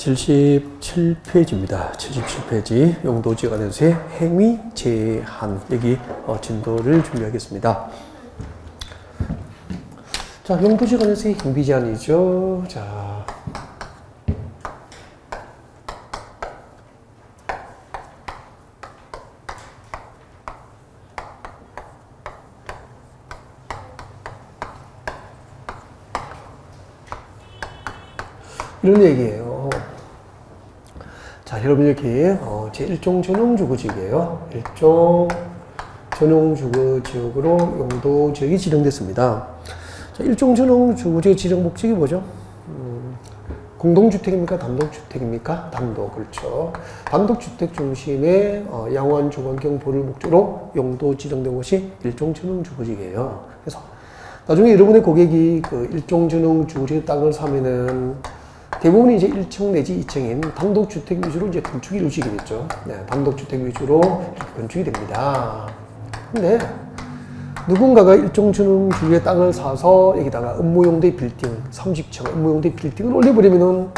77페이지입니다. 77페이지 용도지간에서의 행위 제한 여기 진도를 준비하겠습니다. 자, 용도지간에서의 행위 제한이죠. 자, 이런 얘기예요. 자, 여러분 여기 제1종 전용주거지역이에요. 1종 전용주거지역으로 용도지역이 지정됐습니다. 자, 1종 전용주거지역 지정 목적이 뭐죠? 공동주택입니까? 단독주택입니까? 단독, 그렇죠. 단독주택 중심의 양호한 주거환경 보호를 목적으로 용도 지정된 곳이 1종 전용주거지역이에요. 그래서 나중에 여러분의 고객이 그 1종 전용주거지역 땅을 사면은 대부분이 이제 1층 내지 2층인 단독주택 위주로 이제 건축이 이루어지겠죠. 네, 단독주택 위주로 건축이 됩니다. 근데 누군가가 일종 전용주거지역의 땅을 사서 여기다가 업무용대 빌딩, 30층 업무용대 빌딩을 올려버리면은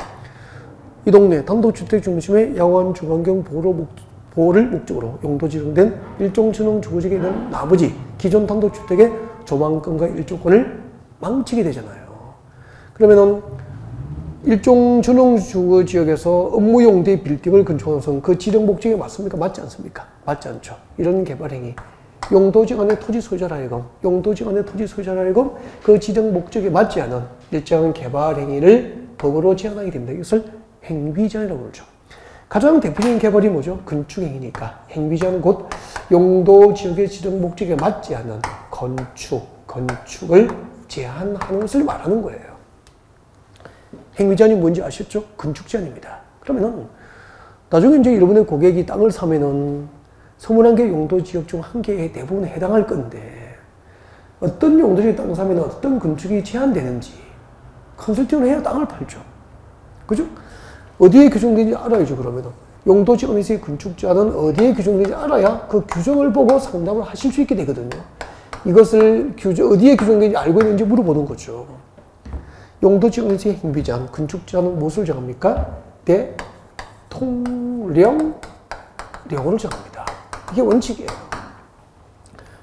이 동네 단독주택 중심의 양호한 주거환경 보호를 목적으로 용도 지정된 일종 전용주거지역에 있는 나머지 기존 단독주택의 조망권과 일조권을 망치게 되잖아요. 그러면은 일종 전용주거지역에서 업무용대 빌딩을 건축하는 것은 그 지정 목적에 맞습니까? 맞지 않습니까? 맞지 않죠. 이런 개발행위. 용도지역 안의 토지 소유자라 하여금, 용도지역 안의 토지 소유자라 하여금 그 지정 목적에 맞지 않은 일정한 개발행위를 법으로 제한하게 됩니다. 이것을 행위제한이라고 그러죠. 가장 대표적인 개발이 뭐죠? 건축행위니까. 행위제한은 곧 용도지역의 지정 목적에 맞지 않은 건축을 제한하는 것을 말하는 거예요. 행위제한이 뭔지 아셨죠? 건축제한입니다. 그러면은 나중에 이제 여러분의 고객이 땅을 사면은 21개 용도지역 중 한 개에 대부분 해당할 건데 어떤 용도지역 땅을 사면 어떤 건축이 제한되는지 컨설팅을 해야 땅을 팔죠. 그죠? 어디에 규정되는지 알아야죠. 그러면은 용도지역 안에서의 건축 제한은 어디에 규정되는지 알아야 그 규정을 보고 상담을 하실 수 있게 되거든요. 이것을 어디에 규정되는지 알고 있는지 물어보는 거죠. 용도지역에서의 행위제한, 건축제한은 무엇을 정합니까? 대통령령으로 정합니다. 이게 원칙이에요.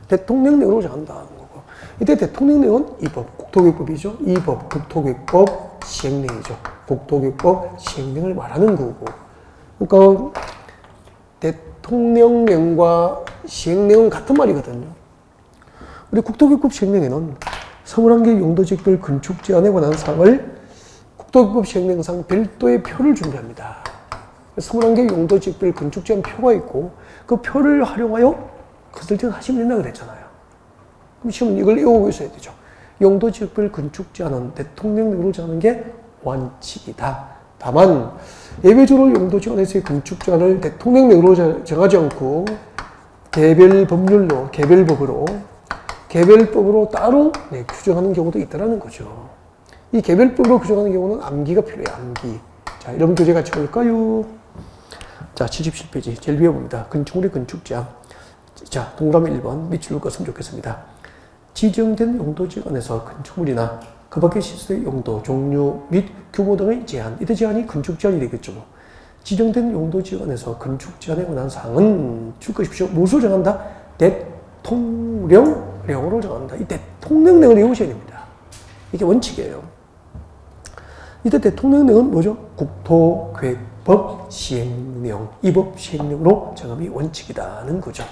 대통령령으로 정한다는 거고. 이때 대통령령은 이 법, 국토교육법이죠. 이 법, 국토교육법 시행령이죠. 국토교육법 시행령을 말하는 거고. 그러니까 대통령령과 시행령은 같은 말이거든요. 우리 국토교육법 시행령에는 21개 용도지역별 건축 제한에 관한 사항을 국토교육법 시행령상 별도의 표를 준비합니다. 21개 용도지역별 건축 제한 표가 있고 그 표를 활용하여 컨설팅을 하시면 된다고 그랬잖아요. 그럼 지금 이걸 외우고 있어야 되죠. 용도지역별 건축 제한은 대통령령으로 정하는 게 원칙이다. 다만 예외적으로 용도지역 안에서의 건축 제한을 대통령령으로 정하지 않고 개별 법률로, 개별법으로 따로 규정하는 경우도 있다는 거죠. 이 개별법으로 규정하는 경우는 암기가 필요해요. 암기. 자, 이런 교재 같이 볼까요? 자, 77페이지 제일 위에 봅니다. 건축물의 건축제한. 자, 동그라미 1번 밑줄을 껐으면 좋겠습니다. 지정된 용도지역 안에서 건축물이나 그 밖의 시설의 용도, 종류 및 규모 등의 제한. 이때 제한이 건축제한이 되겠죠. 지정된 용도지역 안에서 건축제한에 관한 사항은 줄 것이십시오. 무엇을 정한다? 대통령령으로 정한다. 이 대통령령을 외우셔야 됩니다. 이게 원칙이에요. 이때 대통령령은 뭐죠? 국토교육법 시행령, 이 법 시행령으로 정함이 원칙이라는 거죠.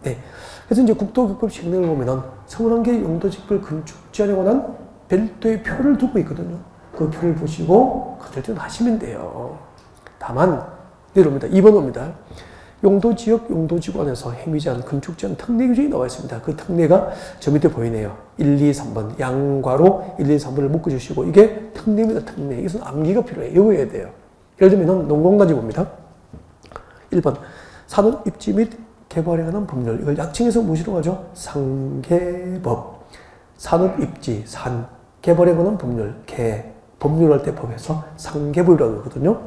네. 그래서 이제 국토교육법 시행령을 보면은 21개 용도지역별 건축 제한에 관한 별도의 표를 두고 있거든요. 그 표를 보시고 컨설팅을 하시면 돼요. 다만 내려옵니다. 2번 옵니다. 용도지역, 용도지구 안에서 행위제한, 건축제한 특례 규정이 나와 있습니다. 그 특례가 저 밑에 보이네요. 1, 2, 3번. 양괄호 1, 2, 3번을 묶어주시고 이게 특례입니다. 특례. 이것은 암기가 필요해요. 외워야 돼요. 예를 들면 농공단지 봅니다. 1번. 산업 입지 및 개발에 관한 법률. 이걸 약칭해서 무엇이라고 하죠? 상개법. 산업 입지, 산. 개발에 관한 법률. 법률할 때 법에서 상개법이라고 하거든요.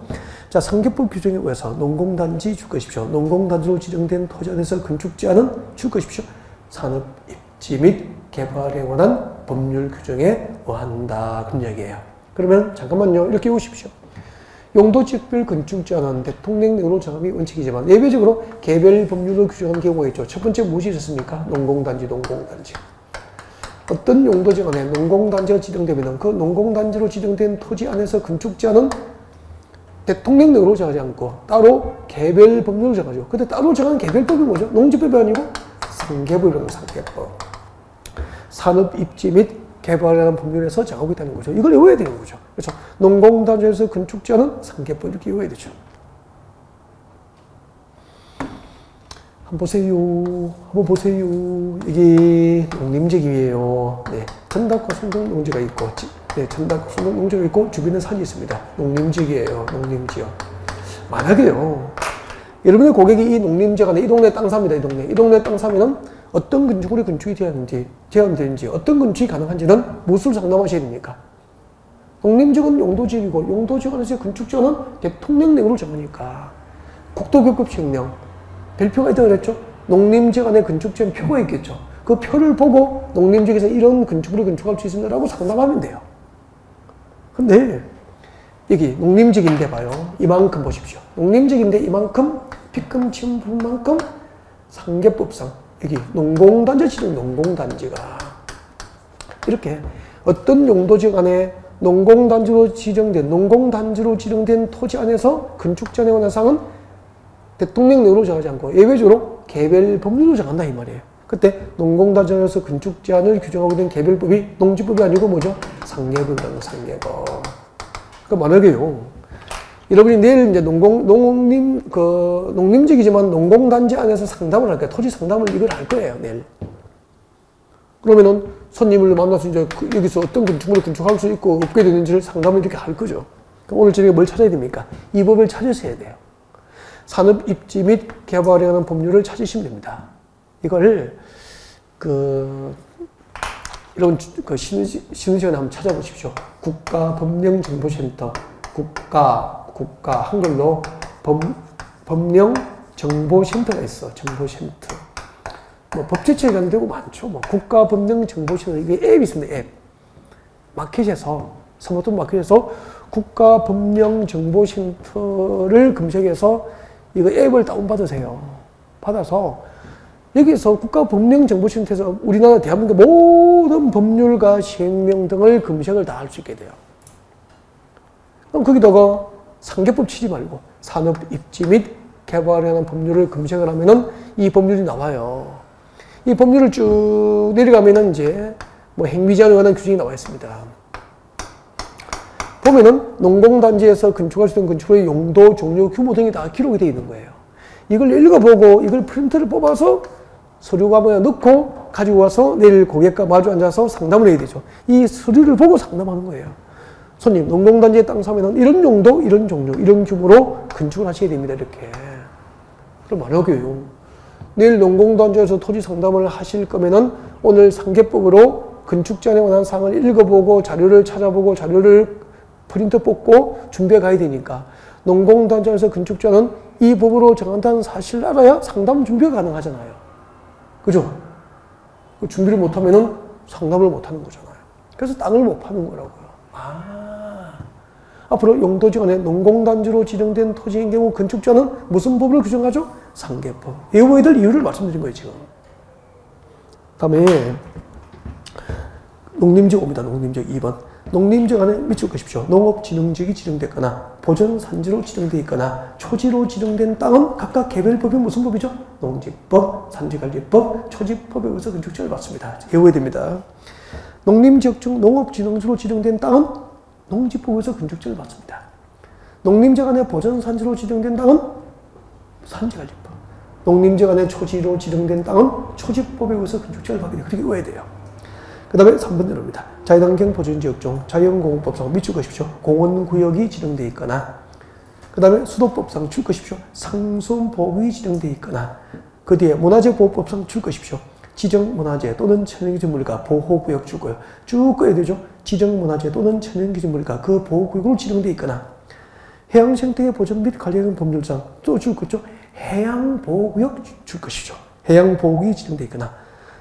자, 상개법 규정에 의해서 농공단지 줄 것이십시오. 농공단지로 지정된 토지 안에서 건축 제한은 줄 것이십시오. 산업 입지 및 개발에 관한 법률 규정에 의한다. 그런 얘기예요. 그러면 잠깐만요. 이렇게 외우십시오. 용도지역별 건축제한은 대통령령으로 정함이 원칙이지만 예외적으로 개별 법률로 규정한 경우가 있죠. 첫 번째 무엇이 있었습니까? 농공단지, 농공단지. 어떤 용도지역 안에 농공단지가 지정되면 그 농공단지로 지정된 토지 안에서 건축제한은 대통령령으로 정하지 않고 따로 개별 법률로 정하죠. 근데 따로 정한 개별법이 뭐죠? 농지법이 아니고 상계법이라는 상계법. 산업 입지 및 개발이라는 법률에서 정하고 있다는 거죠. 이걸 외워야 되는 거죠. 그렇죠. 농공단지에서 건축제한은 상계법 이렇게 외워야 되죠. 한번 보세요. 이게 농림지역이에요. 네. 전답과 순동 농지가 있고, 네. 전답과 순동 농지가 있고, 주변에 산이 있습니다. 농림지역이에요. 농림지역. 만약에요. 여러분의 고객이 이 농림지역 안에 이 동네 땅 삽니다. 이 동네 땅 사면은 어떤 건축물이 건축이 제한되는지, 어떤 건축이 가능한지는 무엇을 상담하셔야 됩니까? 농림지역은 용도지역이고, 용도지역 안에서 건축지역은 대통령령으로 정하니까, 국토교급 시행령, 별표가 있다고 그랬죠? 농림지역 안에 건축지역 표가 있겠죠? 그 표를 보고 농림지역에서 이런 건축물을 건축할 수 있습니다라고 상담하면 돼요. 근데, 여기 농림지역인데 봐요. 이만큼 보십시오. 농림지역인데 이만큼, 피금 치운 부분만큼 상계법상 여기 농공단지 지정 농공단지가 이렇게 어떤 용도지역 안에 농공단지로 지정된 토지 안에서 건축제한에 관한 사항은 대통령령으로 정하지 않고 예외적으로 개별 법률로 정한다 이 말이에요. 그때 농공단지에서 건축제한을 규정하고 있는 개별법이 농지법이 아니고 뭐죠? 상계법이라는 상계법. 그러니까 만약에요. 여러분이 내일 이제 농림지역이지만 농공단지 안에서 상담을 할 거예요. 토지 상담을 이걸 할 거예요, 내일. 그러면은 손님을 만나서 이제 여기서 어떤 건축물을 건축할 수 있고 없게 되는지를 상담을 이렇게 할 거죠. 그럼 오늘 저녁에 뭘 찾아야 됩니까? 이 법을 찾으셔야 돼요. 산업 입지 및 개발에 관한 법률을 찾으시면 됩니다. 이걸, 여러분, 쉬는 시간에 한번 찾아보십시오. 국가법령정보센터. 국가 한글로 법령정보센터가 있어. 정보센터. 뭐 법제처에 관계되고 많죠. 뭐 국가법령정보센터 이게 앱이 있습니다. 앱. 마켓에서 스마트폰 마켓에서 국가법령정보센터를 검색해서 이거 앱을 다운 받으세요. 받아서 여기서 국가법령정보센터에서 우리나라 대한민국 모든 법률과 시행령 등을 검색을 다 할 수 있게 돼요. 그럼 거기다가 상계법 치지 말고 산업 입지 및 개발에 관한 법률을 검색을 하면은 이 법률이 나와요. 이 법률을 쭉 내려가면은 이제 뭐 행위제한에 관한 규정이 나와 있습니다. 보면은 농공단지에서 건축할 수 있는 건축물의 용도, 종류, 규모 등이 다 기록이 되어 있는 거예요. 이걸 읽어보고 이걸 프린트를 뽑아서 서류 가방에 넣고 가지고 와서 내일 고객과 마주 앉아서 상담을 해야 되죠. 이 서류를 보고 상담하는 거예요. 손님, 농공단지에 땅 사면은 이런 용도, 이런 종류, 이런 규모로 건축을 하셔야 됩니다. 이렇게. 그럼 만약에요. 내일 농공단지에서 토지 상담을 하실 거면은 오늘 상계법으로 건축제한에 관한 사항을 읽어보고 자료를 찾아보고 자료를 프린트 뽑고 준비해 가야 되니까 농공단지에서 건축제한은 이 법으로 정한다는 사실을 알아야 상담 준비가 가능하잖아요. 그죠? 그 준비를 못하면은 상담을 못하는 거잖아요. 그래서 땅을 못 파는 거라고요. 앞으로 용도지역 안에 농공단지로 지정된 토지인 경우 건축자는 무슨 법으로 규정하죠? 상계법. 외워야 될 이유를 말씀드린 거예요, 지금. 다음에 농림지역 옵니다. 농림지역 2번. 농림지역 안에 밑줄 그십시오. 농업진흥지역이 지정됐거나 보전산지로 지정되어 있거나 초지로 지정된 땅은 각각 개별법이 무슨 법이죠? 농지법, 산지관리법, 초지법에 의해서 건축제를 받습니다. 외워야 됩니다. 농림지역 중 농업진흥지로 지정된 땅은 농지법에서 건축제를 받습니다. 농림지역 안에 보전산지로 지정된 땅은 산지관리법. 농림지역 안에 초지로 지정된 땅은 초지법에 의해서 건축제를 받게 돼요. 그렇게 외워야 돼요. 그 다음에 3번 내려옵니다. 자연환경 보존지역 중 자연공원법상 밑줄 것이십시오. 공원구역이 지정되어 있거나 그 다음에 수도법상 줄 것이십시오. 상수보호구역이 지정되어 있거나 그 뒤에 문화재보호법상 줄 것이십시오. 지정문화재 또는 천연기념물과 보호구역 줄 거예요. 쭉 꺼야 되죠. 지정문화재 또는 천연기념물과 그 보호구역으로 지정되어 있거나 해양생태계 보존 및 관리하는 법률상 또 줄 거죠. 해양보호구역 줄 것이죠. 해양보호구역이 지정되어 있거나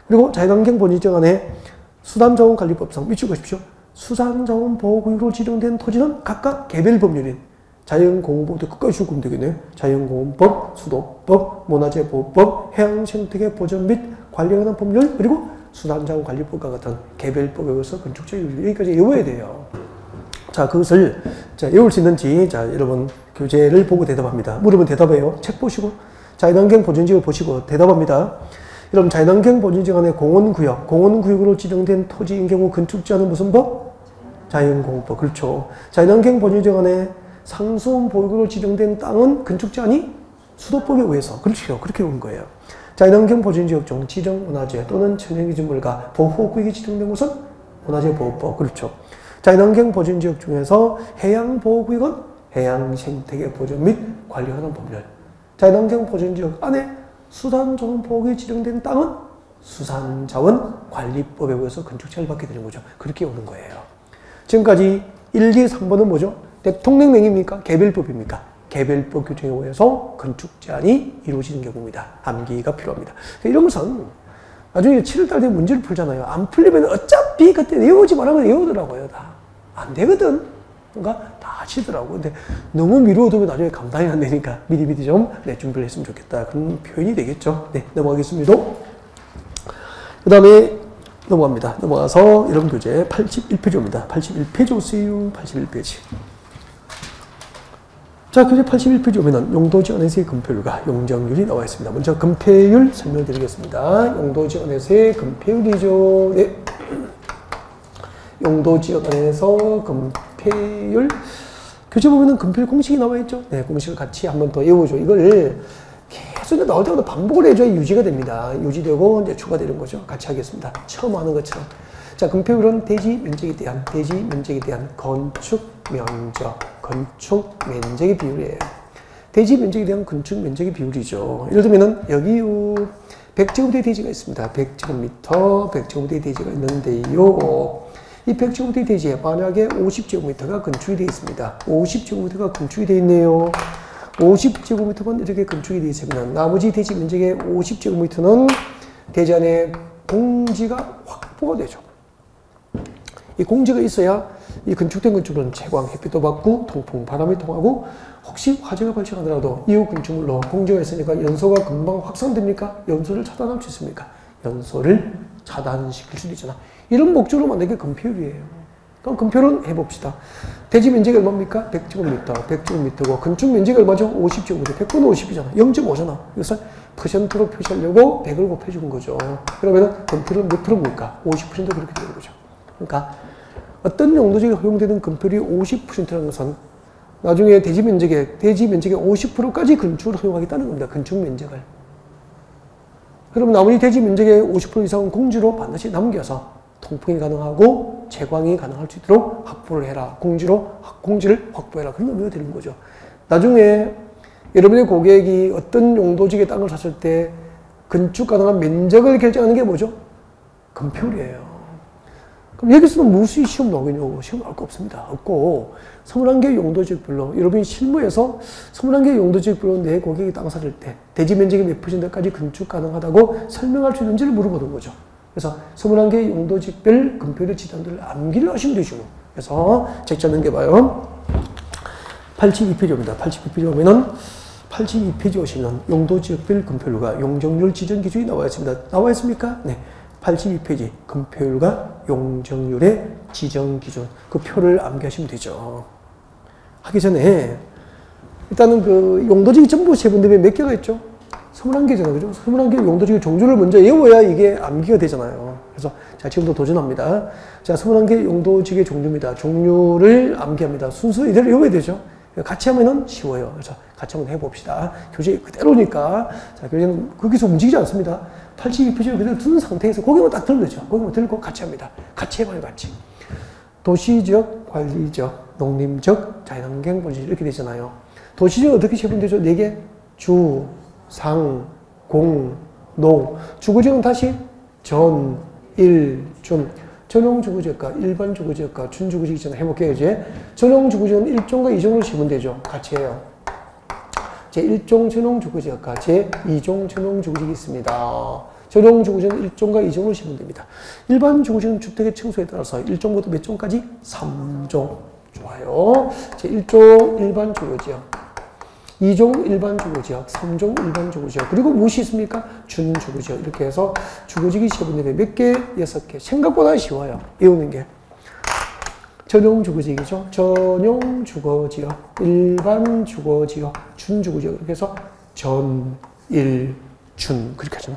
그리고 자연환경 보존지역 안에 수산자원관리법상 밑줄 것이십시오. 수산자원보호구역으로 지정된 토지는 각각 개별 법률인 자연공원법도 끝까지 쭉 보면 되겠네. 자연공원법, 수도법, 문화재보호법, 해양생태계 보전 및 관리에 관한 법률, 그리고 수산자원관리법과 같은 개별법에 의해서 건축자 유지, 여기까지 외워야 돼요. 자, 그것을 자, 외울 수 있는지, 자, 여러분 교재를 보고 대답합니다. 물으면 대답해요. 책 보시고, 자연환경 보전지역을 보시고 대답합니다. 여러분, 자연환경 보전지역 안에 공원구역, 공원구역으로 지정된 토지인 경우 건축자는 무슨 법? 자연공원법. 그렇죠. 자연환경 보전지역 안에 상수원보유구로 지정된 땅은 건축자 아니? 수도법에 의해서. 그렇죠. 그렇게 온 거예요. 자연환경 보전지역 중 지정문화재 또는 천연기준물과 보호구역이 지정된 곳은 문화재보호법. 그렇죠. 자연환경 보전지역 중에서 해양보호구역은 해양생태계 보전 및 관리하는 법률. 자연환경 보전지역 안에 수산자원보호구역이 지정된 땅은 수산자원관리법에 의해서 건축자를 받게 되는 거죠. 그렇게 오는 거예요. 지금까지 1, 2, 3번은 뭐죠? 대통령령입니까? 개별법입니까? 개별법 규정에 의해서 건축 제한이 이루어지는 경우입니다. 암기가 필요합니다. 이런 것은 나중에 7월달 되면 문제를 풀잖아요. 안 풀리면 어차피 그때 외우지 말하면 외우더라고요. 다. 안 되거든. 그러니까 다 치더라고. 근데 너무 미루어두면 나중에 감당이 안 되니까 미리미리 좀 준비를 했으면 좋겠다. 그런 표현이 되겠죠. 네, 넘어가겠습니다. 그 다음에 넘어갑니다. 넘어가서 여러분 교재 81페이지입니다. 81페이지 오세요. 81페이지. 자, 교재 81페이지 오면은 용도지 안에서의 건폐율과 용적률이 나와 있습니다. 먼저 건폐율 설명드리겠습니다. 용도지 안에서의 건폐율이죠. 네. 용도지역 안에서 건폐율. 교재 보면은 건폐율 공식이 나와 있죠. 네, 공식을 같이 한번 더 외우죠. 이걸 계속 나올 때마다 반복을 해줘야 유지가 됩니다. 유지되고 이제 추가되는 거죠. 같이 하겠습니다. 처음 하는 것처럼. 자, 건폐율은 대지 면적에 대한 건축 면적의 비율이에요. 대지 면적에 대한 건축 면적의 비율이죠. 예를 들면은 여기 100제곱미터의 대지가 있습니다. 100제곱미터의 대지가 있는데요. 이 100제곱미터의 대지에 만약에 50제곱미터가 건축이 되어 있습니다. 50제곱미터가 건축이 되어 있네요. 50제곱미터만 이렇게 건축이 되어 있으면 나머지 대지 면적의 50제곱미터는 대지 안에 공지가 확보가 되죠. 이 공지가 있어야 이 건축된 건축은 채광, 햇빛도 받고 통풍, 바람이 통하고 혹시 화재가 발생하더라도 이후 건축물로 공지가 있으니까 연소가 금방 확산됩니까? 연소를 차단할 수 있습니까? 연소를 차단시킬 수도 있잖아. 이런 목적으로 만든 게 건폐율이에요. 그럼 건폐율은 해봅시다. 대지 면적이 얼마입니까? 100제곱미터. 건축 면적이 얼마죠? 50제곱미터. 100분의 50이잖아. 0.5잖아. 이것을 퍼센트로 표시하려고 100을 곱해주는 거죠. 그러면 건폐율은 몇 프로입니까? 50% 그렇게 되는 거죠. 그러니까 어떤 용도지에 허용되는 건폐율이 50%라는 것은 나중에 대지 면적의 50%까지 건축을 허용하겠다는 겁니다. 건축 면적을. 그럼 나머지 대지 면적의 50% 이상은 공지로 반드시 남겨서 통풍이 가능하고 채광이 가능할 수 있도록 확보를 해라. 공지를 확보해라. 그런 의미가 되는 거죠. 나중에 여러분의 고객이 어떤 용도지의 땅을 샀을 때 건축 가능한 면적을 결정하는 게 뭐죠? 건폐율이에요. 그럼 여기서는 무수히 시험 나오겠냐고. 시험 나올 거 없습니다. 없고 21개 용도지역별로 여러분이 실무에서 21개 용도지역별로 내 고객이 땅 사줄 때 대지 면적이 몇 %까지 건축 가능하다고 설명할 수 있는지를 물어보는 거죠. 그래서 21개 용도지역별 건폐율의 지단들을 암기를 하시면 되죠. 그래서 책자 넘겨봐요. 82페이지입니다. 82페이지 보면은 82페이지 오시면 용도지역별 건폐율과 용적률 지정 기준이 나와 있습니다. 나와 있습니까? 네. 82페이지 건폐율과 용적률의 지정 기준. 그 표를 암기하시면 되죠. 하기 전에 일단은 그 용도지역 전부 세분되면 몇 개가 있죠? 21개잖아요. 그죠? 21개 용도지역 종류를 먼저 외워야 이게 암기가 되잖아요. 그래서 자, 지금부터 도전합니다. 자, 21개 용도지역의 종류입니다. 종류를 암기합니다. 순서 이대로 외워야 되죠. 같이 하면은 쉬워요. 그래서 같이 한번 해봅시다. 교재 그대로니까. 자, 교재는 거기서 움직이지 않습니다. 82페이지를 그대로 둔 상태에서 고개만 딱 들면 되죠. 고개만 들고 같이 합니다. 같이 해봐요, 같이. 도시적, 관리적, 농림적, 자연환경, 본질 이렇게 되잖아요. 도시적 어떻게 세분되죠? 4개. 주, 상, 공, 농. 주거지역은 다시 전, 일, 준. 전용 주거지역과 일반 주거지역과 준주거지역 있잖아요. 해볼게요, 이제. 전용 주거지역은 1종과 2종으로 세면 되죠. 같이 해요. 제1종 전용 주거지역과 제2종 전용 주거지역이 있습니다. 전용 주거지역은 1종과 2종으로 세면 됩니다. 일반 주거지역은 주택의 층수에 따라서 1종부터 몇 종까지? 3종. 좋아요. 제1종 일반 주거지역, 2종 일반 주거지역, 3종 일반 주거지역, 그리고 무엇이 있습니까? 준주거지역. 이렇게 해서 주거지역이 시험문제에 몇 개? 6개. 생각보다 쉬워요. 외우는 게. 전용 주거지역이죠. 전용 주거지역, 일반 주거지역, 준주거지역. 이렇게 해서 전, 일, 준. 그렇게 하잖아.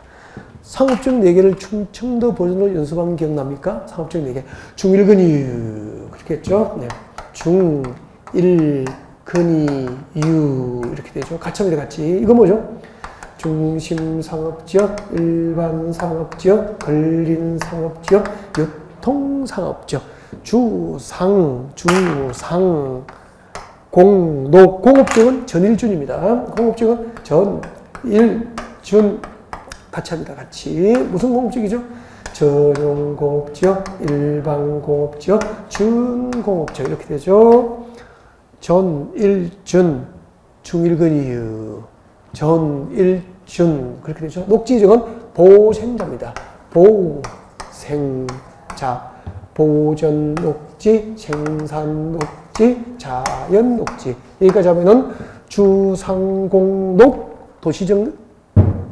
상업적 4개를 충청도 버전으로 연습하면 기억납니까? 상업적 4개. 중, 1, 근이, 그렇게 했죠. 네. 중, 1, 근이, 유. 이렇게 되죠. 같이 합니다, 같이. 이거 뭐죠? 중심 상업지역, 일반 상업지역, 걸린 상업지역, 유통 상업지역. 주상, 공록. 공업지역은 전일준입니다. 공업지역은 전일준. 같이 합니다. 같이. 무슨 공업지역이죠? 전용 공업지역, 일반 공업지역, 준공업지역. 이렇게 되죠. 전일준, 중일근이유, 전일준. 그렇게 되죠. 녹지지역은 보생자입니다. 보생자. 보전 녹지, 생산 녹지, 자연 녹지. 여기까지 하면은 주상공록 도시정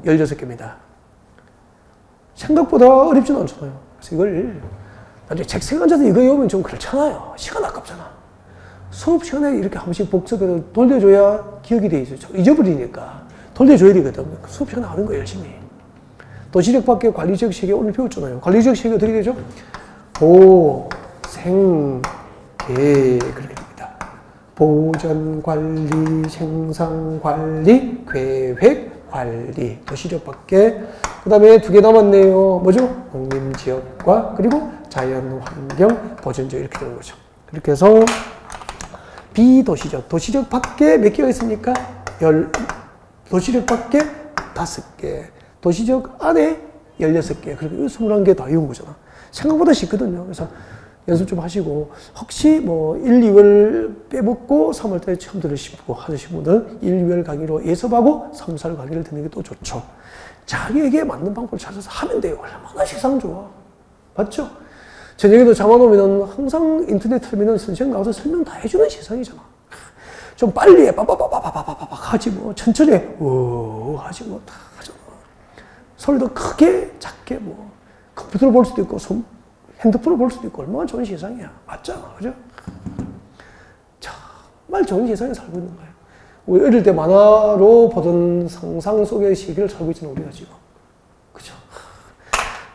16개입니다. 생각보다 어렵진 않잖아요. 그래서 이걸 나중에 책상 앉아서 이거 외우면 좀 그렇잖아요. 시간 아깝잖아. 수업 시간에 이렇게 한 번씩 복습해서 돌려줘야 기억이 돼 있어요. 잊어버리니까. 돌려줘야 되거든. 수업 시간에 하는 거 열심히. 도시적 밖에 관리적 세계 오늘 배웠잖아요. 관리적 세계 어떻게 되죠? 보, 생, 계. 그렇게 됩니다. 보전 관리, 생산 관리, 계획 관리. 도시적 밖에. 그 다음에 2개 남았네요. 뭐죠? 농림지역과 그리고 자연환경 보전지역. 이렇게 되는 거죠. 그렇게 해서 비도시적. 도시적 밖에 몇 개가 있습니까? 도시적 밖에 5개. 도시적 안에 16개. 그리고 21개 다 외운 거잖아. 생각보다 쉽거든요. 그래서 연습 좀 하시고, 혹시 뭐 1, 2월 빼먹고 3월달에 처음 들으시고 하시는 분들 1, 2월 강의로 예습하고 3, 4월 강의를 듣는 게 또 좋죠. 자기에게 맞는 방법을 찾아서 하면 돼요. 얼마나 세상 좋아. 맞죠? 저녁에도 잠 안 오면 항상 인터넷 틀면 선생님 나와서 설명 다 해주는 세상이잖아. 좀 빨리 해. 빠바바바바바바박 하지 뭐. 천천히 해. 하지 뭐. 다 하잖아. 소리도 크게, 작게 뭐. 컴퓨터로 볼 수도 있고, 핸드폰으로 볼 수도 있고, 얼마나 좋은 세상이야. 맞잖아. 그죠? 정말 좋은 세상에 살고 있는 거예요. 우리 어릴 때 만화로 보던 상상 속의 세계를 살고 있잖아, 우리가 지금. 그죠?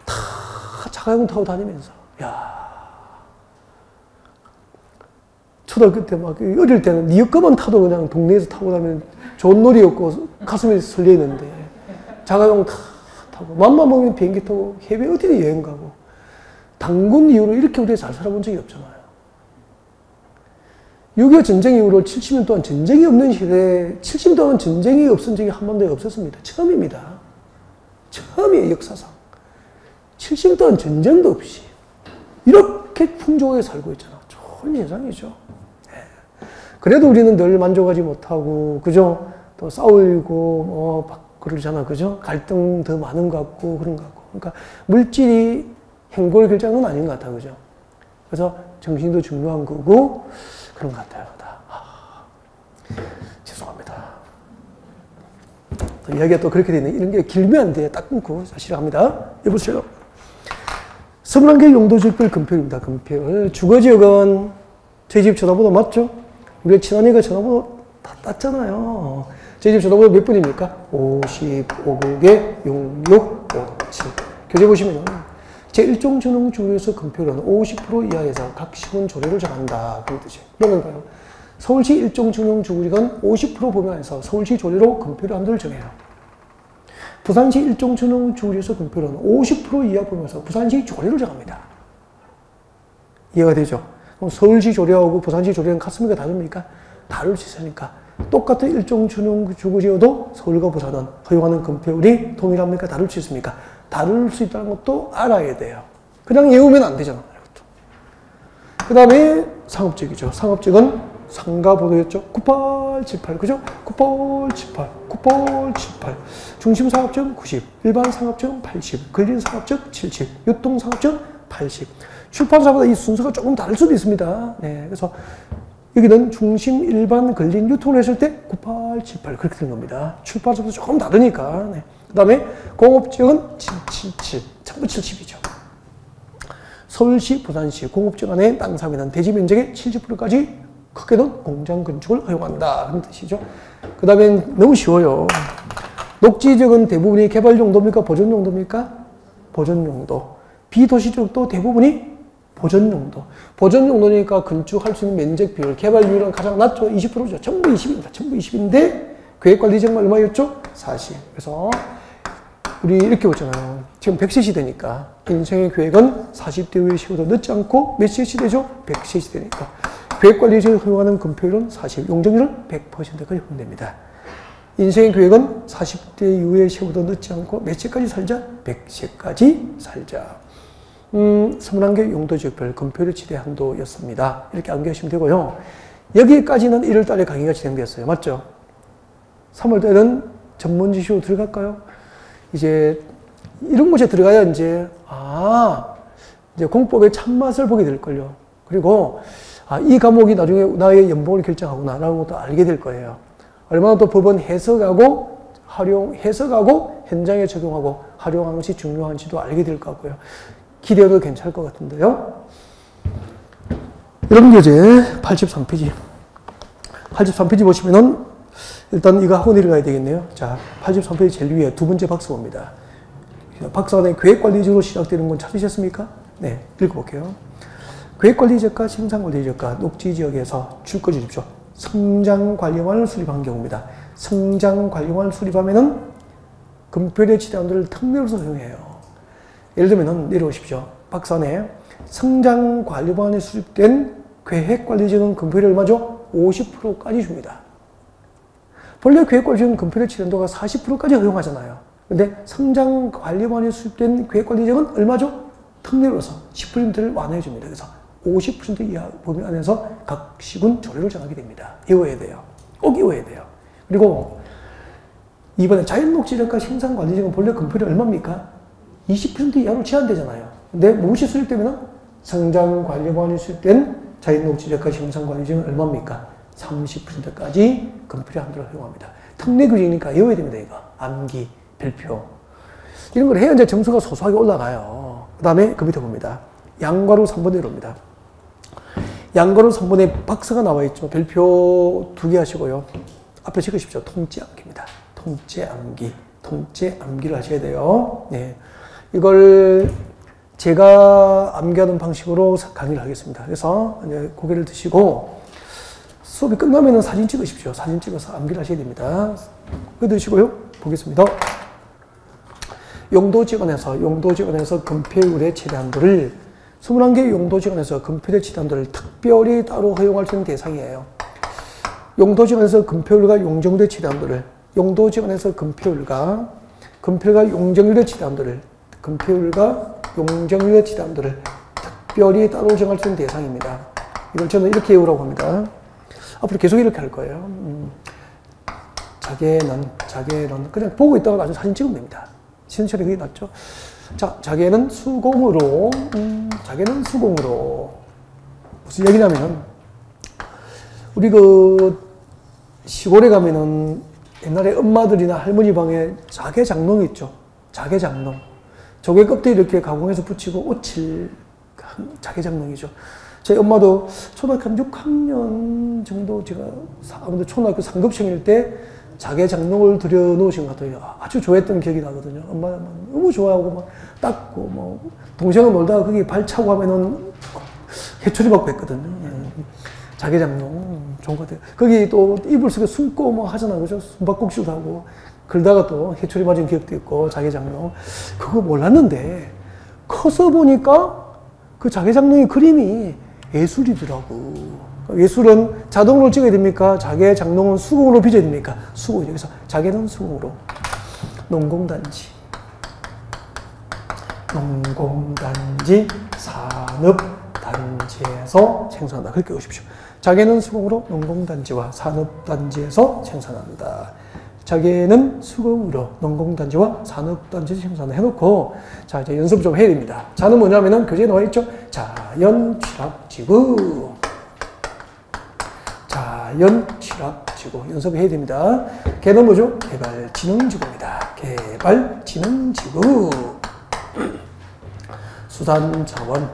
다 자가용 타고 다니면서. 야, 초등학교 때 막, 어릴 때는 니 것만 타도 그냥 동네에서 타고 다니면 좋은 놀이였고, 가슴에 설레 있는데, 자가용 다 타고, 맘만 먹으면 비행기 타고, 해외 어디든 여행 가고, 당군 이후로 이렇게 우리가 잘 살아본 적이 없잖아요. 6.25 전쟁 이후로 70년 동안 전쟁이 없는 시대에 70년 동안 전쟁이 없은 적이 한 번도 없었습니다. 처음입니다. 처음이에요, 역사상. 70년 동안 전쟁도 없이 이렇게 풍족하게 살고 있잖아. 좋은 세상이죠. 네. 그래도 우리는 늘 만족하지 못하고, 그죠? 또 싸우고, 그러잖아. 그죠? 갈등 더 많은 것 같고, 그런 것 같고. 그러니까 물질이 행복을 결정은 아닌 것 같아. 그죠? 그래서 정신도 중요한 거고, 그런 것 같아요. 죄송합니다. 이야기가 또 그렇게 되네. 이런 게 길면 안 돼. 딱 끊고 다시 합니다. 여보세요. 21개 용도지역별 금표입니다. 금표. 주거지역은 저희 집 전화번호 맞죠? 우리 친언니가 전화번호 다 땄잖아요. 저희 집 전화번호 몇 번입니까? 55국에 6657. 교재 보시면 제1종 전용주거에서 금표는 50% 이하에서 각 시군 조례를 정한다. 그런 뜻이에요. 그러면요, 서울시 1종 전용주거지역은 50% 범위에서 서울시 조례로 금표를 한도를 정해요. 부산시 1종 전용주거지역에서 금표는 50% 이하 범위에서 부산시 조례를 정합니다. 이해가 되죠? 그럼 서울시 조례하고 부산시 조례는 같습니까? 다릅니까? 다를 수 있으니까. 똑같은 1종 전용주거지역도 서울과 부산은 허용하는 금표율이 동일합니까? 다를 수 있습니까? 다를 수 있다는 것도 알아야 돼요. 그냥 외우면 안 되잖아. 그 다음에 상업지역이죠. 상업지역은 상가보도였죠. 9878. 그죠? 9878. 9878. 중심 상업지역은 90. 일반 상업지역은 80. 걸린 상업지역 70. 유통 상업지역은 80. 출판사마다 이 순서가 조금 다를 수도 있습니다. 네, 그래서 여기는 중심, 일반, 근린, 유통을 했을 때 9878 그렇게 되는 겁니다. 출판사마다 조금 다르니까. 네. 그 다음에 공업지역은 777, 전부 70이죠. 서울시, 부산시 공업지역 안에 땅 사면은 대지 면적의 70%까지 크게는 공장 건축을 허용한다. 그런 뜻이죠. 그 다음에 너무 쉬워요. 녹지지역은 대부분이 개발 용도입니까? 보존 용도입니까? 보존 용도. 비도시 지역도 대부분이 보존 용도. 보존 용도니까 건축할 수 있는 면적 비율, 개발 비율은 가장 낮죠. 20%죠. 전부 20입니다. 전부 20인데 계획관리지역만 얼마였죠? 40. 그래서 우리 이렇게 보잖아요. 지금 100세 시대니까 인생의 계획은 40대 이후의 시보다 늦지 않고 몇 세 시대죠? 100세 시대니까. 계획관리지역을 허용하는 건폐율은 40, 용적률은 100%까지 허용됩니다. 인생의 계획은 40대 이후의 시보다 늦지 않고 몇 세까지 살자? 100세까지 살자. 21개 용도지역별 건폐율의 최대 한도였습니다. 이렇게 암기하시면 되고요. 여기까지는 1월 달에 강의가 진행되었어요. 맞죠? 3월 달에는 전문 지시로 들어갈까요? 이제 이런 곳에 들어가야 이제 이제 공법의 참맛을 보게 될걸요. 그리고 이 과목이 나중에 나의 연봉을 결정하구나라는 것도 알게 될 거예요. 얼마나 또 법은 해석하고 현장에 적용하고 활용하는 것이 중요한지도 알게 될 것 같고요. 기대해도 괜찮을 것 같은데요. 이런 교재 83페이지. 83페이지 보시면은 일단 이거 하고 내려가야 되겠네요. 자, 83페이지 제일 위에 두 번째 박스입니다. 박스안에 계획관리지역으로 시작되는 건 찾으셨습니까? 네, 읽어볼게요. 계획관리지역과 생산관리지역과 녹지지역에서 줄거 주십시오. 성장관리원을 수립한 경우입니다. 성장관리원을 수립하면은 건폐율의 최대한도를 특례로서 허용해요. 예를 들면 내려오십시오. 박스 안에 성장관리원에 수립된 계획관리지역은 건폐율이 얼마죠? 50%까지 줍니다. 본래 계획관리지역은 건폐율의 최대한도가 40%까지 허용하잖아요. 근데 성장관리원에 수립된 계획관리지역은 얼마죠? 특례로서 10%를 완화해 줍니다. 그래서 50% 이하 범위 안에서 각 시군 조례를 정하게 됩니다. 외워야 돼요. 꼭 외워야 돼요. 그리고 이번에 자연녹지지역과 생산관리지역은 본래 건폐율이 얼마입니까? 20% 이하로 제한되잖아요. 근데 무엇이 수립되면 성장관리원이 수립된 자연녹지지역과 생산관리지역은 얼마입니까? 30%까지 건폐율 한도를 허용합니다. 특례 규정이니까 외워야 됩니다. 이거 암기, 별표 이런 걸 해야 이제 점수가 소소하게 올라가요. 그 다음에 그 밑에 봅니다. 양괄호 3번에 이럽니다. 양괄호 3번에 박스가 나와 있죠. 별표 2개 하시고요. 앞에 적으십시오. 통째 암기입니다. 통째 암기. 통째 암기를 하셔야 돼요. 네. 이걸 제가 암기하는 방식으로 강의를 하겠습니다. 그래서 이제 고개를 드시고 수업이 끝나면 사진 찍으십시오. 사진 찍어서 암기를 하셔야 됩니다. 그거 드시고요. 보겠습니다. 용도지원에서 건폐율의 최대한도를 21개 용도지원에서 건폐율의 최대한도를 특별히 따로 허용할 수 있는 대상이에요. 용도지원에서 건폐율과 용적률의 최대한도를 용도지원에서 건폐율과 용적률의 최대한도를 특별히 따로 정할 수 있는 대상입니다. 이걸 저는 이렇게 외우라고 합니다. 앞으로 계속 이렇게 할 거예요. 자개는 그냥 보고 있다가 나중에 사진 찍으면 됩니다. 신체력이 그게 낫죠. 자, 자개는 수공으로 무슨 얘기냐면 우리 그 시골에 가면은 옛날에 엄마들이나 할머니 방에 자개장롱 있죠. 자개장롱. 조개 껍데기 이렇게 가공해서 붙이고 오칠 자개장롱이죠. 제 엄마도 초등학교 6학년 정도 제가 아무래도 초등학교 3급생일 때 자개장롱을 들여놓으신 것 같아요. 아주 좋아했던 기억이 나거든요. 엄마는 너무 좋아하고 막 닦고 뭐 동생은 놀다가 거기 발 차고 하면은 해초리 받고 했거든요. 자개장롱 좋은 것 같아요. 거기 또 이불 속에 숨고 뭐 하잖아요. 그죠? 숨바꼭질도 하고 그러다가 또 해초리 맞은 기억도 있고 자개장롱 그거 몰랐는데 커서 보니까 그 자개장롱의 그림이 예술이더라고. 예술은 자동으로 찍어야 됩니까? 자개장롱은 수공으로 빚어야 됩니까? 수공이죠. 그래서 자개는 수공으로. 농공단지, 산업단지에서 생산한다. 그렇게 오십시오. 자개는 수공으로 농공단지와 산업단지에서 생산한다. 자기는 수공으로 농공단지와 산업단지를 생산을 해놓고, 자, 이제 연습 좀 해야 됩니다. 자는 뭐냐면은 교재에 나와 있죠? 자연취락지구. 자연취락지구. 연습을 해야 됩니다. 걔는 뭐죠? 개발진흥지구입니다. 개발진흥지구. 수산자원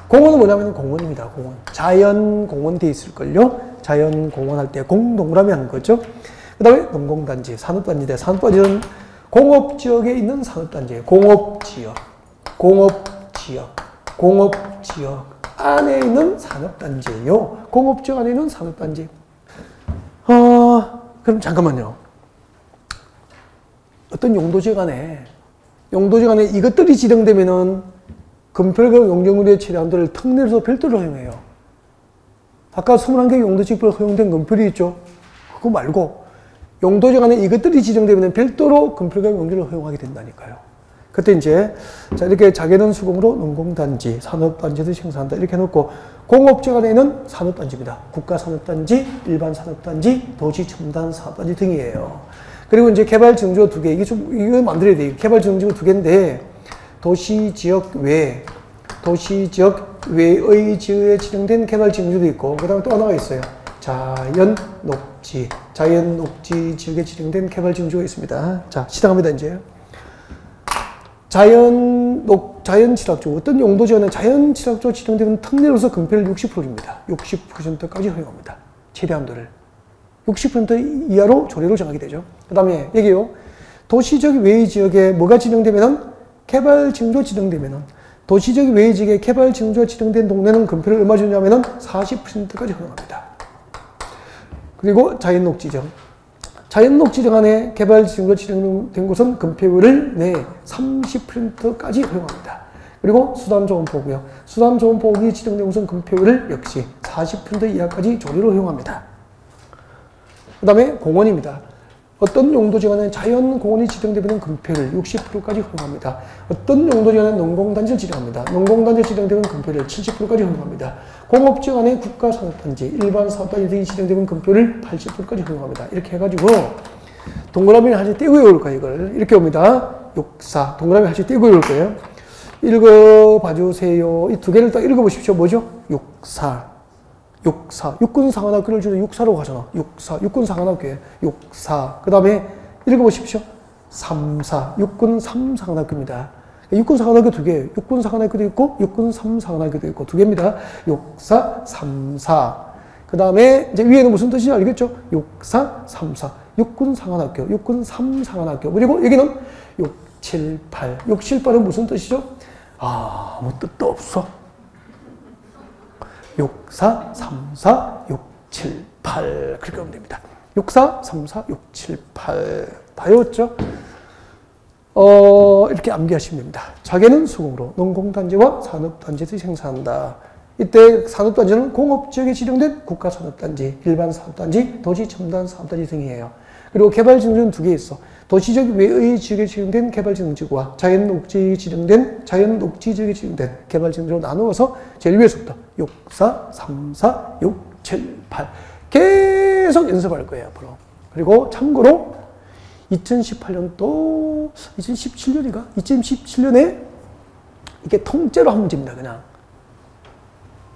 공원은 뭐냐면 공원입니다. 공원. 자연공원 돼 있을걸요? 자연공원 할 때 공동그라미 하는 거죠. 그 다음에 농공단지, 산업단지인데, 산업단지는 공업지역에 있는 산업단지예요. 공업지역 안에 있는 산업단지예요. 공업지역 안에 있는 산업단지. 그럼 잠깐만요. 어떤 용도지역 안에 이것들이 지정되면은 금표과 용적률의 차량들을 특례로서 별도로 허용해요. 아까 21개 용도지역별 허용된 금표이 있죠? 그거 말고 용도지역 안에 이것들이 지정되면 별도로 금표과 용적률을 허용하게 된다니까요. 그때 이제 자 이렇게 자개는 수공으로 농공단지, 산업단지를 생산한다 이렇게 해놓고 공업지역 안에는 산업단지입니다. 국가산업단지, 일반산업단지, 도시첨단산업단지 등이에요. 그리고 이제 개발증조 2개, 이거 만들어야 돼요. 개발증조 2개인데, 도시지역 외의 지역에 지정된 개발증조도 있고, 그 다음에 또 하나가 있어요. 자연녹지 지역에 지정된 개발증조가 있습니다. 자, 시작합니다, 이제. 자연취락조. 어떤 용도지역은 자연취락조 지정되면 특례로서 금표를 60%입니다. 60%까지 허용합니다. 최대한도를. 60% 이하로 조례로 정하게 되죠. 그 다음에 여기요. 도시적 외의 지역에 뭐가 지정되면은 개발증조 지정되면은 도시적 외의 지역에 개발증조 지정된 동네는 금표를 얼마 주냐면은 40%까지 허용합니다. 그리고 자연녹지정 안에 개발증조 지정된 곳은 금표율을 30%까지 허용합니다. 그리고 수단조원보호구역. 수단조원보호구역이 지정된 곳은 금표율을 역시 40% 이하까지 조례로 허용합니다. 그 다음에 공원입니다. 어떤 용도지역에는 자연공원이 지정되면 금표를 60%까지 허용합니다. 어떤 용도지역에는 농공단지를 지정합니다. 농공단지를 지정되면 금표를 70%까지 허용합니다. 공업지역 안에 국가산업단지, 일반산업단지 등이 지정되면 금표를 80%까지 허용합니다. 이렇게 해가지고 동그라미를 하나씩 떼고 외울 거예요. 이걸 이렇게 옵니다. 육사 동그라미 하나씩 떼고 외울 거예요. 읽어봐주세요. 이 두 개를 딱 읽어보십시오. 뭐죠? 육사. 육군상한학교를 주로 육사로 가잖아. 육군상한학교에 육사. 그 다음에 읽어보십시오. 삼사. 육군 삼상한학교입니다. 육군상한학교 2개. 육군상한학교도 있고 육군삼상한학교도 있고 2개입니다. 육사, 삼사. 그 다음에 이제 위에는 무슨 뜻인지 알겠죠? 육사, 삼사. 육군상한학교, 육군삼상한학교. 그리고 여기는 6, 7, 8. 6, 7, 8은 무슨 뜻이죠? 아무 뜻도 없어. 6, 4, 3, 4, 6, 7, 8 그렇게 하면 됩니다. 6, 4, 3, 4, 6, 7, 8 다 외웠죠? 이렇게 암기하시면 됩니다. 자개는 수공으로 농공단지와 산업단지를 생산한다. 이때 산업단지는 공업지역에 지정된 국가산업단지, 일반산업단지, 도시첨단산업단지 등이에요. 그리고 개발증조는 2개 있어. 도시적 외의 지역에 지정된 개발증조지구와 자연녹지 지역에 지정된 개발증조로 나누어서 제일 위에서부터 6, 4, 3, 4, 6, 7, 8 계속 연습할 거예요, 앞으로. 그리고 참고로 2018년도 2017년에 이게 통째로 한 문제입니다, 그냥.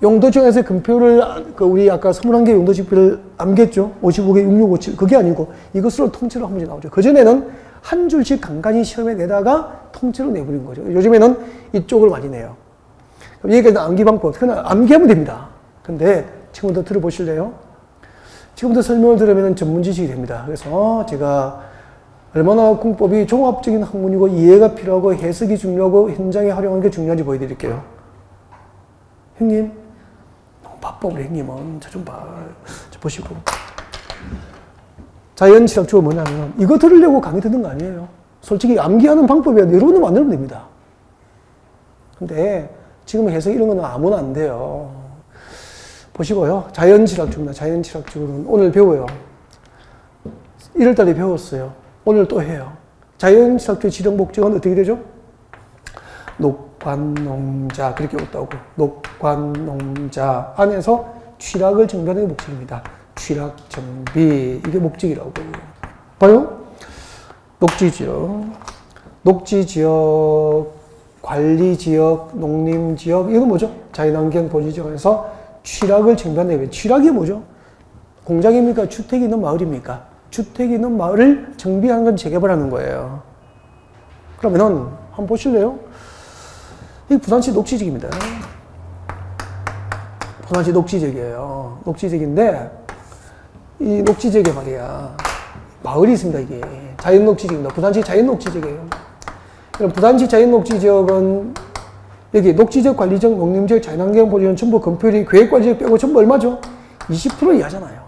용도지역에서 금표를, 우리 아까 21개 용도지표를 암겼죠? 55개, 6657. 그게 아니고 이것으로 통째로 한 문제 나오죠. 그전에는 한 줄씩 간간히 시험에 내다가 통째로 내버린 거죠. 요즘에는 이쪽을 많이 내요. 여기까지 암기 방법. 그냥 암기하면 됩니다. 근데 지금부터 들어보실래요? 지금부터 설명을 들으면 전문 지식이 됩니다. 그래서 제가 얼마나 공법이 종합적인 학문이고 이해가 필요하고 해석이 중요하고 현장에 활용하는 게 중요한지 보여드릴게요. 형님, 너무 바빠 우리 형님은. 저 좀 봐. 저 보시고. 자연취락주가 뭐냐면 이거 들으려고 강의 듣는 거 아니에요. 솔직히 암기하는 방법이야. 여러분도 만들면 됩니다. 근데 지금 해석 이런 거는 아무나 안 돼요. 보시고요. 자연취락주입니다. 자연취락주는 오늘 배워요. 1월달에 배웠어요. 오늘 또 해요. 자연취락주의 지정 목적은 어떻게 되죠? 녹관농자 그렇게 없다고. 녹관농자 안에서 취락을 정비하는 게 목적입니다. 취락 정비. 이게 목적이라고. 봐요. 녹지지역, 녹지지역, 관리지역, 농림지역, 이건 뭐죠? 자연환경 보지지역에서 취락을 정비하는 게 취락이 뭐죠? 공장입니까? 주택이 있는 마을입니까? 주택이 있는 마을을 정비하는 건 재개발하는 거예요. 그러면은 한번 보실래요? 이 부산시 녹지지역입니다. 부산시 녹지지역이에요. 녹지지역인데 이 녹지지역에 말이야 마을이 있습니다. 이게 자연녹지지역입니다. 부산시 자연녹지지역이에요. 그럼 부산시 자연녹지지역은 여기 녹지지역, 관리지역, 농림지역, 자연환경 보존 전부 건폐율이 계획관리지역 빼고 전부 얼마죠? 20% 이하잖아요.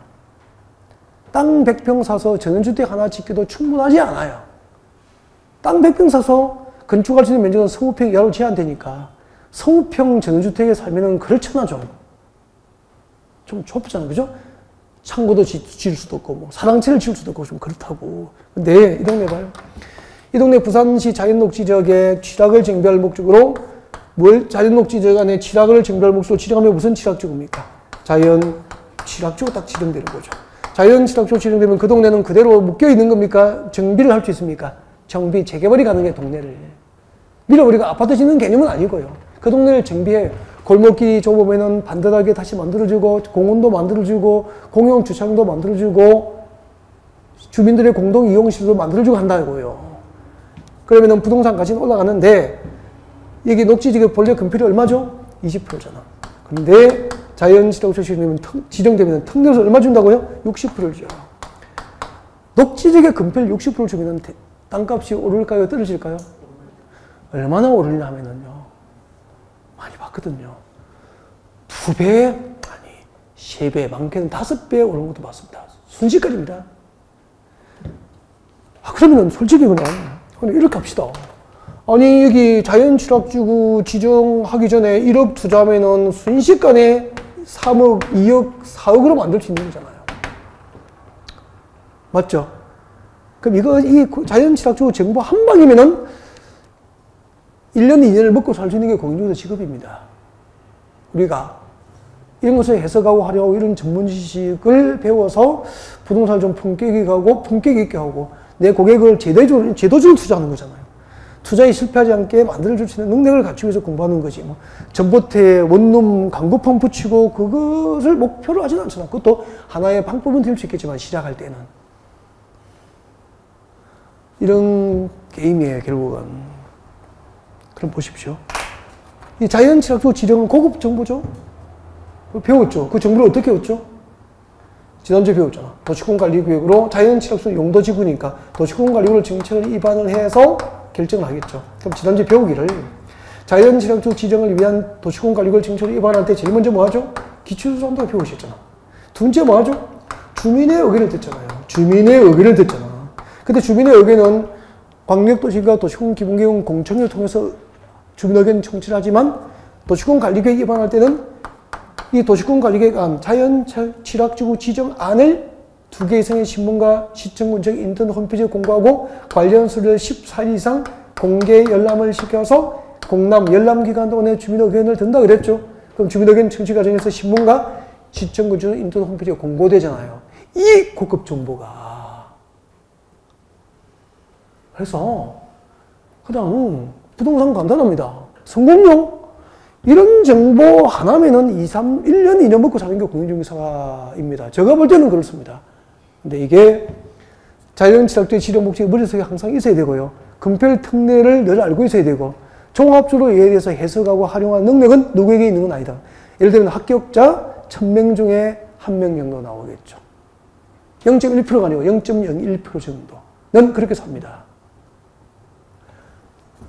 땅 100평 사서 전원주택 하나 짓기도 충분하지 않아요. 땅 100평 사서 건축할 수 있는 면적은 20평 이하로 제한되니까 20평 전원주택에 살면은 그렇잖아 좀 좁잖아, 그죠? 창고도 지을 수도 없고 뭐 사랑채를 지을 수도 없고 좀 그렇다고. 근데 이 동네 봐요. 이 동네 부산시 자연녹지지역의 취락을 정비할 목적으로 자연녹지지역 안에 취락을 정비할 목적으로 지정하면 무슨 취락지구입니까? 자연 취락지구 딱 지정되는 거죠. 자연 취락지구 지정되면 그 동네는 그대로 묶여 있는 겁니까? 정비를 할 수 있습니까? 정비, 재개발이 가능해, 동네를. 밀어버리고 아파트 짓는 개념은 아니고요. 그 동네를 정비해. 골목길이 좁으면은 반듯하게 다시 만들어주고, 공원도 만들어주고, 공용 주차장도 만들어주고, 주민들의 공동 이용시설도 만들어주고 한다고요. 그러면은 부동산 가치는 올라가는데, 여기 녹지지역 본래 건폐율이 얼마죠? 20%잖아. 근데 자연취락지구 지정되면 특례에서 얼마 준다고요? 60%를 줘요. 녹지지역의 건폐율 60%를 주면 땅값이 오를까요? 떨어질까요? 얼마나 오르냐 하면은요. 많이 봤거든요. 2배, 아니 3배, 많게는 5배 오른 것도 봤습니다. 순식간입니다. 그러면 솔직히 그냥 이렇게 합시다. 아니 여기 자연취락지구 지정하기 전에 1억 투자하면은 순식간에 3억, 2억, 4억으로 만들 수 있는 거잖아요. 맞죠? 그럼 이 자연취락지구 정보 한 방이면은 1년, 2년을 먹고 살 수 있는 게 공인중개사 직업입니다. 우리가 이런 것을 해석하고 하려고 이런 전문 지식을 배워서 부동산을 좀 품격 있게 하고 내 고객을 제도적으로 투자하는 거잖아요. 투자에 실패하지 않게 만들어줄 수 있는 능력을 갖추기 위해서 공부하는 거지. 뭐 전봇대, 원룸, 강구판 붙이고 그것을 목표로 하지는 않잖아. 그것도 하나의 방법은 될 수 있겠지만 시작할 때는. 이런 게임이에요, 결국은. 그럼 보십시오. 이 자연취락지구 지정은 고급 정보죠? 배웠죠? 그 정보를 어떻게 배웠죠? 지난주에 배웠잖아. 도시공관리구역으로 자연취락지구 용도지구니까 도시공관리구역 정책을 위반을 해서 결정을 하겠죠. 그럼 지난주에 배우기를 자연취락지구 지정을 위한 도시공관리구역 정책을 위반할 때 제일 먼저 뭐 하죠? 기초조사한다고 배우셨잖아. 두 번째 뭐 하죠? 주민의 의견을 듣잖아요. 주민의 의견을 듣잖아. 근데 주민의 의견은 광역도시가 도시공기본계획 공청회를 통해서 주민 의견 청취를 하지만 도시공관리계획 위반할 때는 이 도시공관리계획안, 자연취락지구 지정안을 2개 이상의 신문과 시청군청 인터넷 홈페이지에 공고하고 관련 서류를 14일 이상 공개 열람을 시켜서 열람기간 동안에 주민 의견을 듣는다 그랬죠. 그럼 주민 의견 청취 과정에서 신문과 시청군청 인터넷 홈페이지에 공고되잖아요. 이 고급 정보가. 그래서 그냥 부동산 간단합니다. 성공용 이런 정보 하나면은 1년, 2년 먹고 사는 게 공인중개사입니다. 제가 볼 때는 그렇습니다. 근데 이게 자연취락지구 지정 목적이 머릿속에 항상 있어야 되고요. 건폐율 특례를 늘 알고 있어야 되고 종합적으로 이에 대해서 해석하고 활용하는 능력은 누구에게 있는 건 아니다. 예를 들면 합격자 1000명 중에 1명 정도 나오겠죠. 0.1%가 아니고 0.01% 정도는 그렇게 삽니다.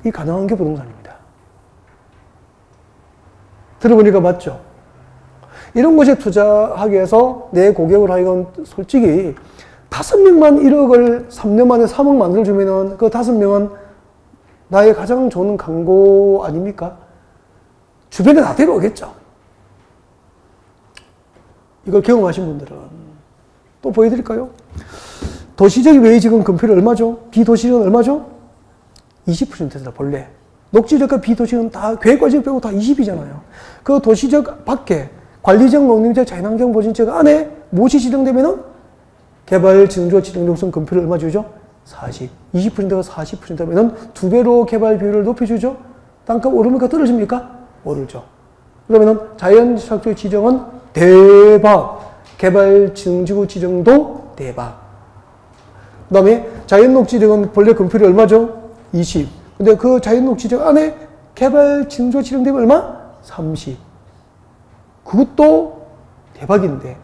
이 가능한 게 부동산입니다. 들어보니까 맞죠? 이런 곳에 투자하기 위해서 내 고객을 하여금 솔직히 5명만 1억을 3년 만에 3억 만들어주면은 그 5명은 나의 가장 좋은 광고 아닙니까? 주변에 다 데려오겠죠. 이걸 경험하신 분들은 또 보여드릴까요? 도시적 외의 지금 건폐율 얼마죠? 비도시적은 얼마죠? 20%다 본래. 녹지적과 비도시는 다 계획과지역 빼고 다 20이잖아요. 그 도시적 밖에 관리적, 농림적, 자연환경 보전적 안에 무엇이 지정되면은 개발진흥주가 지정된 우선 금표를 얼마 주죠? 40. 20%가 40%면은 2배로 개발 비율을 높여주죠? 땅값 오릅니까? 떨어집니까? 오르죠. 그러면은 자연사학적 지정은 대박. 개발진흥지구 지정도 대박. 그 다음에 자연녹 지정은 본래 금표율이 얼마죠? 20. 근데 그 자연녹 지정 안에 개발진흥지구가 지정되면 얼마? 30. 그것도 대박인데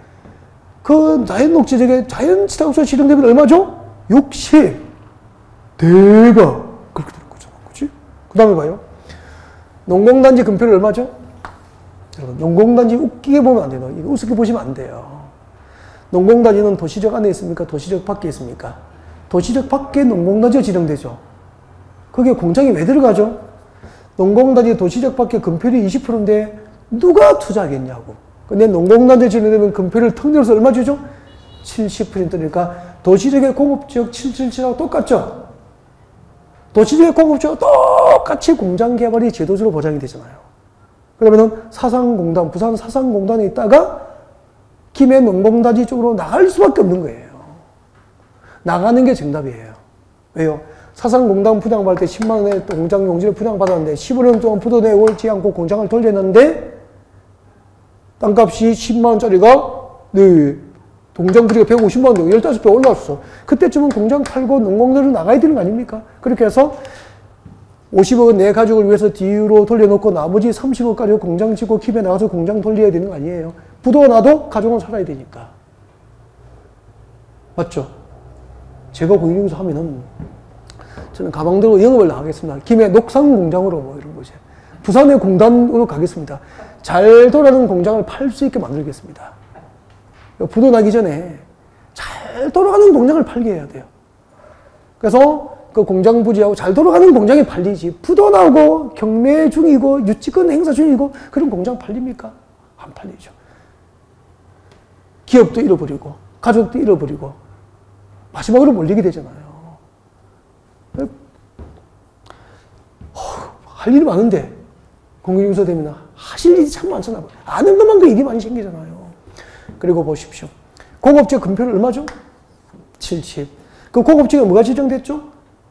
그 자연녹 지정에 자연친화구가 지정되면 얼마죠? 60. 대박. 그렇게 되는 거잖아. 그치? 그 다음에 봐요. 농공단지 금표율 얼마죠? 여러분, 농공단지 웃기게 보면 안 돼요. 이거 우습게 보시면 안 돼요. 농공단지는 도시적 안에 있습니까? 도시적 밖에 있습니까? 도시적 밖에 농공단지가 지정되죠. 그게 공장이 왜 들어가죠? 농공단지 도시적 밖에 금표율이 20%인데 누가 투자하겠냐고. 근데 농공단지 지정되면 금표율 통계로서 얼마 주죠? 70%니까 도시적의 공업지역 777하고 똑같죠? 도시적의 공업지역 똑같이 공장 개발이 제도적으로 보장이 되잖아요. 그러면은 사상공단, 부산 사상공단에 있다가 김해 농공단지 쪽으로 나갈 수밖에 없는 거예요. 나가는 게 정답이에요. 왜요? 사상공단 분양받을 때 10만 원에 공장 용지를 분양받았는데 15년 동안 푸도내지 않고 공장을 돌렸는데 땅값이 10만 원짜리가 공장 부지가 150만 원 되고 15배 올라왔어. 그때쯤은 공장 팔고 농공단으로 나가야 되는 거 아닙니까? 그렇게 해서 50억은 내 가족을 위해서 뒤로 돌려놓고 나머지 30억 가지고 공장 짓고 김에 나가서 공장 돌려야 되는 거 아니에요. 부도가 나도 가족은 살아야 되니까. 맞죠? 제가 공인중개사 하면은 저는 가방 들고 영업을 나가겠습니다. 김해 녹상 공장으로 뭐 이런 거죠. 부산의 공단으로 가겠습니다. 잘 돌아가는 공장을 팔 수 있게 만들겠습니다. 부도 나기 전에 잘 돌아가는 공장을 팔게 해야 돼요. 그래서 그 공장 부지하고 잘 돌아가는 공장이 팔리지. 부도 나고 경매 중이고 유치권 행사 중이고 그런 공장 팔립니까? 안 팔리죠. 기업도 잃어버리고 가족도 잃어버리고 마지막으로 몰리게 되잖아요. 할 일이 많은데 공인중개사 되면 하실 일이 참 많잖아요. 아는 것만큼 일이 많이 생기잖아요. 그리고 보십시오. 공업지역 금표는 얼마죠? 70. 그 공업지역에 뭐가 지정됐죠?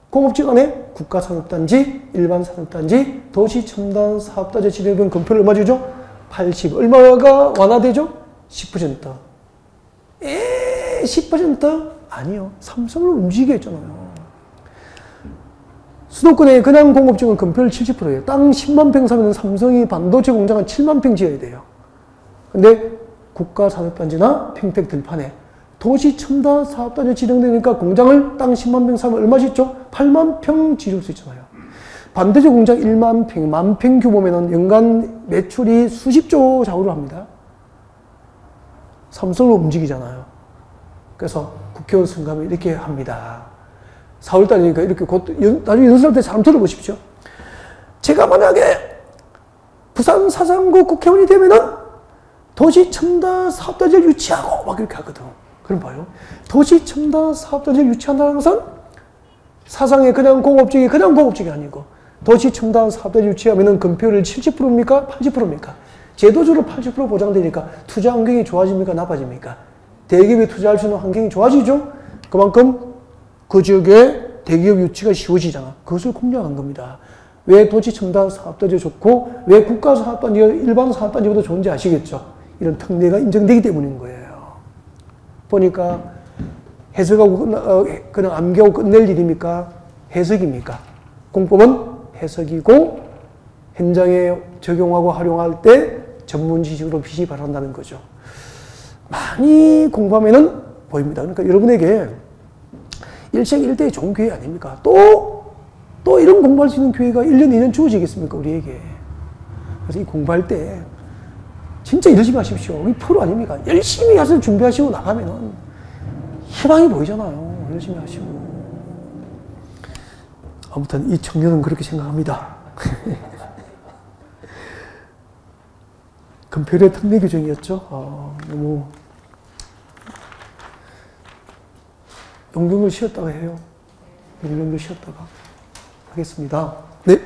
공업지역 안에 국가산업단지, 일반산업단지, 도시첨단 사업단지 지정된 금표를 얼마 주죠? 80. 얼마가 완화되죠? 10%. 10%? 아니요. 삼성을 움직이게 했잖아요. 수도권의 그냥 공업지역은 금표율 70%예요. 땅 10만 평 사면 삼성이 반도체 공장은 7만 평 지어야 돼요. 근데 국가산업단지나 평택 들판에 도시첨단 사업단지 지정되니까 공장을 땅 10만 평 사면 얼마 짓죠? 8만 평 지을 수 있잖아요. 반도체 공장 1만 평, 1만 평 규모면 연간 매출이 수십조 좌우를 합니다. 삼성을 움직이잖아요. 그래서 국회의원 선거하면 이렇게 합니다. 4월달이니까 이렇게 곧, 나중에 연설할 때 잘 들어보십시오. 제가 만약에 부산 사상구 국회의원이 되면은 도시첨단 사업단지를 유치하고 막 이렇게 하거든. 그럼 봐요. 도시첨단 사업단지를 유치한다는 것은 사상의 그냥 공업지역이 그냥 공업지역이 아니고 도시첨단 사업단지 유치하면은 금표율 70%입니까? 80%입니까? 제도적으로 80% 보장되니까 투자 환경이 좋아집니까? 나빠집니까? 대기업이 투자할 수 있는 환경이 좋아지죠? 그만큼 그 지역에 대기업 유치가 쉬워지잖아. 그것을 공략한 겁니다. 왜 도시첨단 사업단지가 좋고 왜 국가사업단지가 일반 사업단지보다 좋은지 아시겠죠? 이런 특례가 인정되기 때문인 거예요. 보니까 해석하고 그냥 암기하고 끝낼 일입니까? 해석입니까? 공법은 해석이고 현장에 적용하고 활용할 때 전문 지식으로 빛이 발한다는 거죠. 많이 공부하면은 보입니다. 그러니까 여러분에게 일생일대의 좋은 기회 아닙니까? 또 이런 공부할 수 있는 기회가 1년, 2년 주어지겠습니까? 우리에게. 그래서 이 공부할 때 진짜 열심히 하십시오. 우리 프로 아닙니까? 열심히 해서 준비하시고 나가면은 희망이 보이잖아요. 열심히 하시고. 아무튼 이 청년은 그렇게 생각합니다. 금표율의 특례 규정이었죠. 너무 용병을 쉬었다가 해요. 용병을 쉬었다가 하겠습니다. 네.